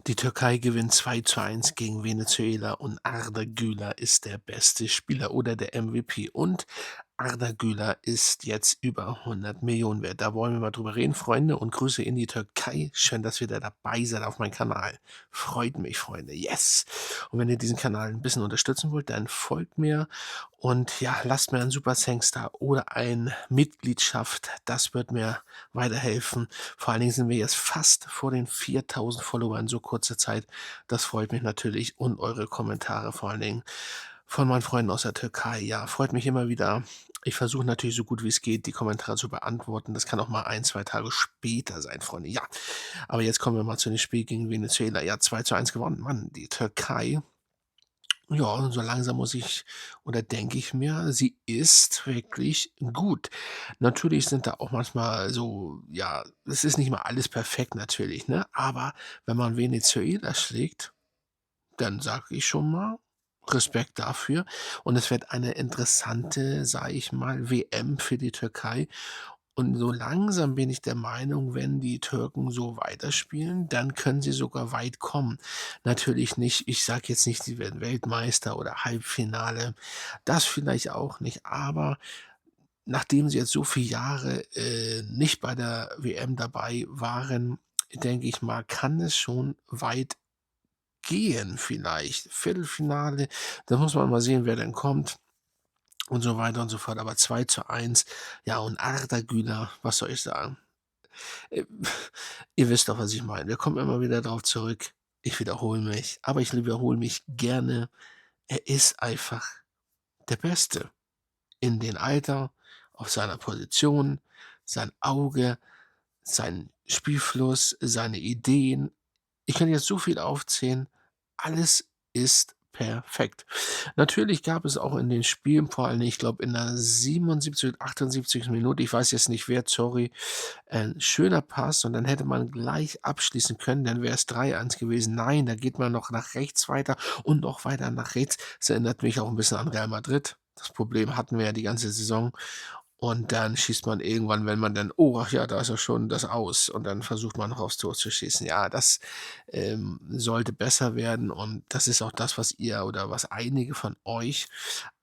Die Türkei gewinnt 2:1 gegen Venezuela und Arda Güler ist der beste Spieler oder der MVP. Und Arda Güler ist jetzt über 100 Millionen wert. Da wollen wir mal drüber reden, Freunde, und Grüße in die Türkei. Schön, dass ihr da dabei seid auf meinem Kanal. Freut mich, Freunde. Yes! Und wenn ihr diesen Kanal ein bisschen unterstützen wollt, dann folgt mir und ja, lasst mir ein Super Thanks da oder ein Mitgliedschaft. Das wird mir weiterhelfen. Vor allen Dingen sind wir jetzt fast vor den 4.000 Follower in so kurzer Zeit. Das freut mich natürlich und eure Kommentare vor allen Dingen von meinen Freunden aus der Türkei. Ja, freut mich immer wieder. Ich versuche natürlich so gut wie es geht, die Kommentare zu beantworten. Das kann auch mal ein, 2 Tage später sein, Freunde. Ja, aber jetzt kommen wir mal zu dem Spiel gegen Venezuela. Ja, 2:1 gewonnen. Mann, die Türkei, ja, und so langsam muss ich oder denke ich mir, sie ist wirklich gut. Natürlich sind da auch manchmal so, ja, es ist nicht mal alles perfekt natürlich, ne? Aber wenn man Venezuela schlägt, dann sage ich schon mal Respekt dafür. Und es wird eine interessante, sage ich mal, WM für die Türkei. Und so langsam bin ich der Meinung, wenn die Türken so weiterspielen, dann können sie sogar weit kommen. Natürlich nicht, ich sage jetzt nicht, sie werden Weltmeister oder Halbfinale, das vielleicht auch nicht, aber nachdem sie jetzt so viele Jahre, nicht bei der WM dabei waren, denke ich mal, kann es schon weit gehen vielleicht. Viertelfinale, da muss man mal sehen, wer denn kommt und so weiter und so fort. Aber 2:1, ja, und Arda Güler, was soll ich sagen? Äh, Ihr wisst doch, was ich meine. Wir kommen immer wieder drauf zurück. Ich wiederhole mich, aber ich wiederhole mich gerne. Er ist einfach der Beste in dem Alter, auf seiner Position, sein Auge, sein Spielfluss, seine Ideen. Ich kann jetzt so viel aufzählen. Alles ist perfekt. Natürlich gab es auch in den Spielen, vor allem, ich glaube, in der 77., 78. Minute, ich weiß jetzt nicht wer, sorry, ein schöner Pass und dann hätte man gleich abschließen können, dann wäre es 3:1 gewesen. Nein, da geht man noch nach rechts weiter und noch weiter nach rechts. Das erinnert mich auch ein bisschen an Real Madrid. Das Problem hatten wir ja die ganze Saison. Und dann schießt man irgendwann, wenn man dann: „Oh, ach ja, da ist ja schon das Aus“, und dann versucht man noch aufs Tor zu schießen. Ja, das, sollte besser werden und das ist auch das, was ihr oder was einige von euch,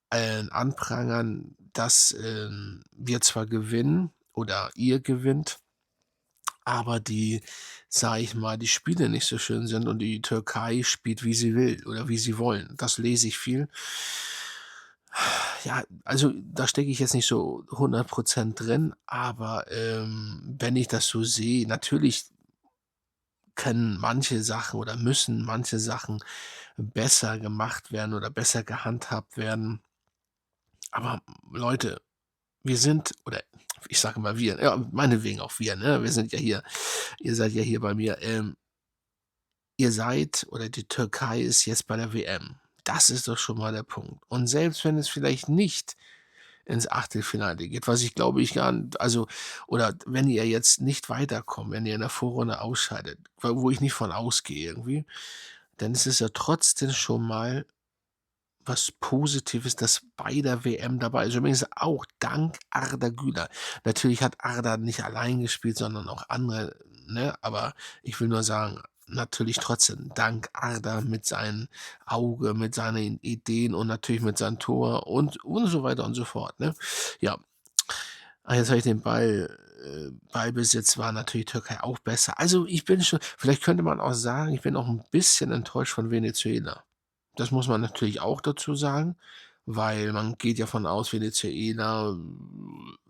anprangern, dass, wir zwar gewinnen oder ihr gewinnt, aber die, sage ich mal, die Spiele nicht so schön sind und die Türkei spielt, wie sie will oder wie sie wollen. Das lese ich viel. Ja, also, da stecke ich jetzt nicht so 100% drin, aber, wenn ich das so sehe, natürlich können manche Sachen oder müssen manche Sachen besser gemacht werden oder besser gehandhabt werden. Aber Leute, wir sind oder ich sage mal wir, ja, meinetwegen auch wir, ne? Wir sind ja hier, ihr seid ja hier bei mir. Ihr seid oder die Türkei ist jetzt bei der WM. Das ist doch schon mal der Punkt. Und selbst wenn es vielleicht nicht ins Achtelfinale geht, was ich glaube ich gar also oder wenn ihr jetzt nicht weiterkommt, wenn ihr in der Vorrunde ausscheidet, wo ich nicht von ausgehe irgendwie, dann ist es ja trotzdem schon mal was Positives, dass bei der WM dabei ist. Übrigens auch dank Arda Güler. Natürlich hat Arda nicht allein gespielt, sondern auch andere, ne? Aber ich will nur sagen, natürlich trotzdem dank Arda mit seinem Auge, mit seinen Ideen und natürlich mit seinem Tor und so weiter und so fort, ne? Ja, jetzt habe ich den Ballbesitz war natürlich Türkei auch besser. Also, ich bin schon, vielleicht könnte man auch sagen, ich bin auch ein bisschen enttäuscht von Venezuela. Das muss man natürlich auch dazu sagen, weil man geht ja von aus, Venezuela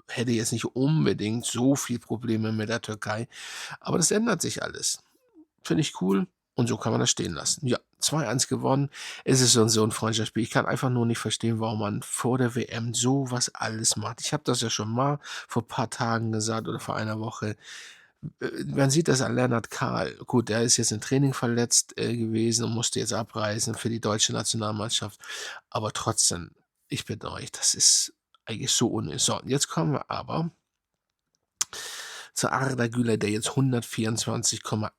hätte jetzt nicht unbedingt so viel Probleme mit der Türkei, aber das ändert sich alles. Finde ich cool und so kann man das stehen lassen. Ja, 2:1 gewonnen. Es ist so 'n Freundschaftsspiel. Ich kann einfach nur nicht verstehen, warum man vor der WM so was alles macht. Ich habe das ja schon mal vor paar Tagen gesagt oder vor einer Woche. Man sieht das an Lennart Kahl. Gut, der ist jetzt im Training verletzt, gewesen und musste jetzt abreisen für die deutsche Nationalmannschaft. Aber trotzdem, ich bitte euch, das ist eigentlich so unnötig. So, jetzt kommen wir aber zu Arda Güler, der jetzt 124,8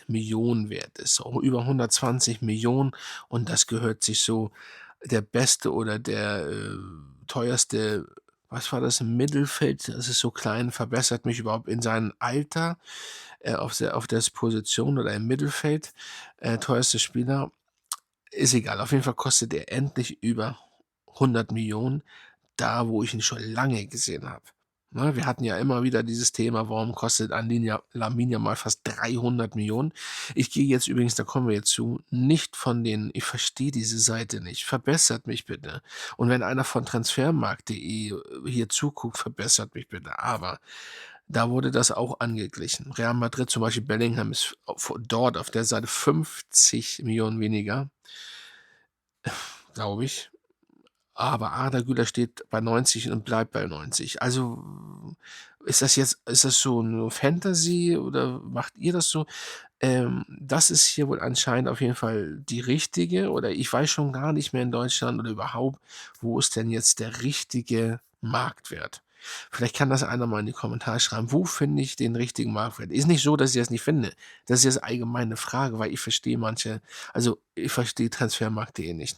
Millionen wert ist, so über 120 Millionen, und das gehört sich so der beste oder der, teuerste was war das, im Mittelfeld, das ist so klein, verbessert mich überhaupt in seinem Alter, auf der Position oder im Mittelfeld, teuerster Spieler. Ist egal, auf jeden Fall kostet er endlich über 100 Millionen, da wo ich ihn schon lange gesehen habe. Ne, wir hatten ja immer wieder dieses Thema, warum kostet Lamine Yamal fast 300 Millionen? Ich gehe jetzt übrigens, da kommen wir jetzt zu, nicht von den ich verstehe diese Seite nicht. Verbessert mich bitte. Und wenn einer von transfermarkt.de hier zuguckt, verbessert mich bitte. Aber da wurde das auch angeglichen. Real Madrid, zum Beispiel Bellingham, ist dort auf der Seite 50 Millionen weniger, glaube ich. Aber Arda Güler steht bei 90 und bleibt bei 90. Also, ist das so 'ne Fantasy oder macht ihr das so? Das ist hier wohl anscheinend auf jeden Fall die richtige oder ich weiß schon gar nicht mehr in Deutschland oder überhaupt, wo ist denn jetzt der richtige Marktwert? Vielleicht kann das einer mal in die Kommentare schreiben. Wo finde ich den richtigen Marktwert? Ist nicht so, dass ich das nicht finde. Das ist jetzt allgemeine Frage, weil ich verstehe ich verstehe Transfermarkt.de nicht.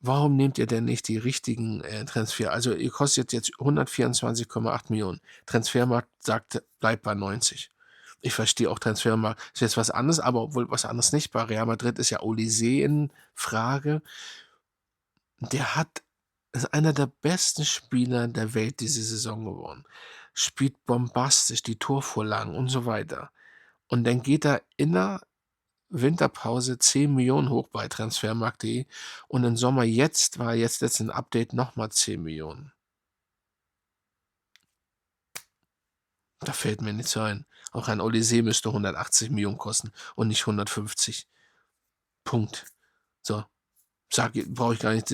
Warum nehmt ihr denn nicht die richtigen, Transfer also, ihr kostet jetzt 124,8 Millionen. Transfermarkt sagt, bleibt bei 90. Ich verstehe auch Transfermarkt ist jetzt was anderes, aber obwohl was anderes nicht. Bei Real Madrid ist ja Olise in Frage. Der hat ist einer der besten Spieler der Welt diese Saison geworden. Spielt bombastisch, die Torvorlagen und so weiter. Und dann geht er in der Winterpause 10 Millionen hoch bei transfermarkt.de und im Sommer war jetzt letztens 'n Update noch mal 10 Millionen. Da fällt mir nichts ein. Auch ein Olise müsste 180 Millionen kosten und nicht 150. Punkt. So, brauche ich gar nicht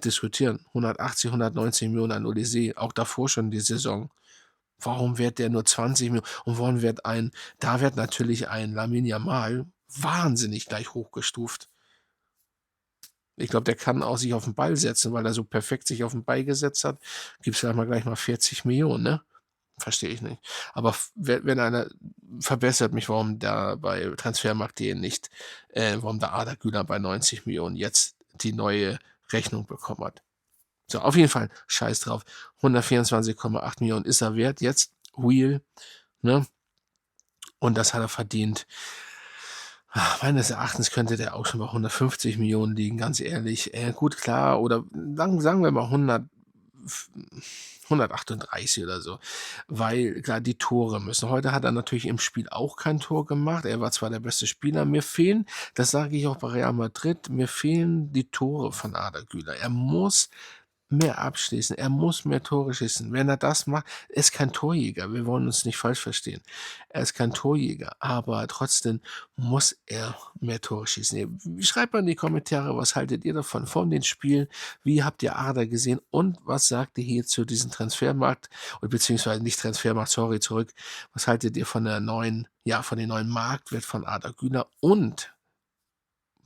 diskutieren. 180, 190 Millionen an Olise, auch davor schon die Saison. Warum wird der nur 20 Millionen? Und da wird natürlich ein Lamine Yamal wahnsinnig gleich hochgestuft. Ich glaube, der kann auch sich auf den Ball setzen, weil er so perfekt sich auf den Ball gesetzt hat. Gibt's vielleicht mal gleich mal 40 Millionen, ne? Verstehe ich nicht. Aber wenn einer verbessert mich, warum da bei Transfermarkt.de nicht warum da Arda Güler bei 90 Millionen jetzt die neue Rechnung bekommen hat. So, auf jeden Fall, scheiß drauf. 124,8 Millionen ist er wert jetzt, real, ne? Und das hat er verdient. Meines Erachtens könnte der auch schon bei 150 Millionen liegen, ganz ehrlich. Gut, klar, oder sagen wir mal 138 oder so, weil klar, die Tore müssen. Heute hat er natürlich im Spiel auch kein Tor gemacht. Er war zwar der beste Spieler, mir fehlen, das sage ich auch bei Real Madrid, mir fehlen die Tore von Arda Güler. Er muss mehr abschließen, er muss mehr Tore schießen. Wenn er das macht, er ist kein Torjäger, wir wollen uns nicht falsch verstehen. Er ist kein Torjäger, aber trotzdem muss er mehr Tore schießen. Schreibt mal in die Kommentare, was haltet ihr davon, von den Spielen? Wie habt ihr Arda gesehen und was sagt ihr hier zu diesem Transfermarkt oder beziehungsweise nicht Transfermarkt, sorry, zurück. Was haltet ihr von von dem neuen Marktwert von Arda Güler und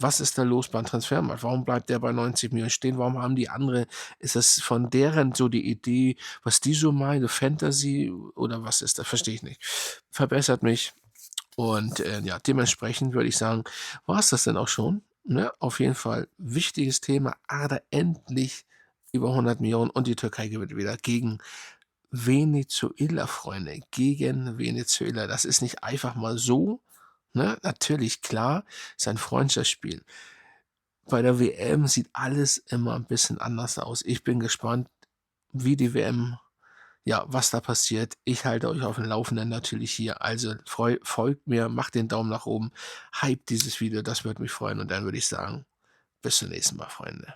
was ist da los beim Transfermarkt? Warum bleibt der bei 90 Millionen stehen? Warum haben die andere ist das von deren so die Idee, was die so meinen, Fantasy oder was ist das? Verstehe ich nicht. Verbessert mich und, ja, dementsprechend würde ich sagen, war's das dann auch schon, ne? Auf jeden Fall wichtiges Thema. Arda endlich über 100 Millionen und die Türkei gewinnt wieder gegen Venezuela, Freunde, gegen Venezuela. Das ist nicht einfach mal so, ne? Natürlich, klar, ist ein Freundschaftsspiel. Bei der WM sieht alles immer 'n bisschen anders aus. Ich bin gespannt, wie die WM was da passiert. Ich halte euch auf dem Laufenden natürlich hier. Also, folgt mir, macht den Daumen nach oben, hypt dieses Video, das würde mich freuen und dann würde ich sagen, bis zum nächsten Mal, Freunde.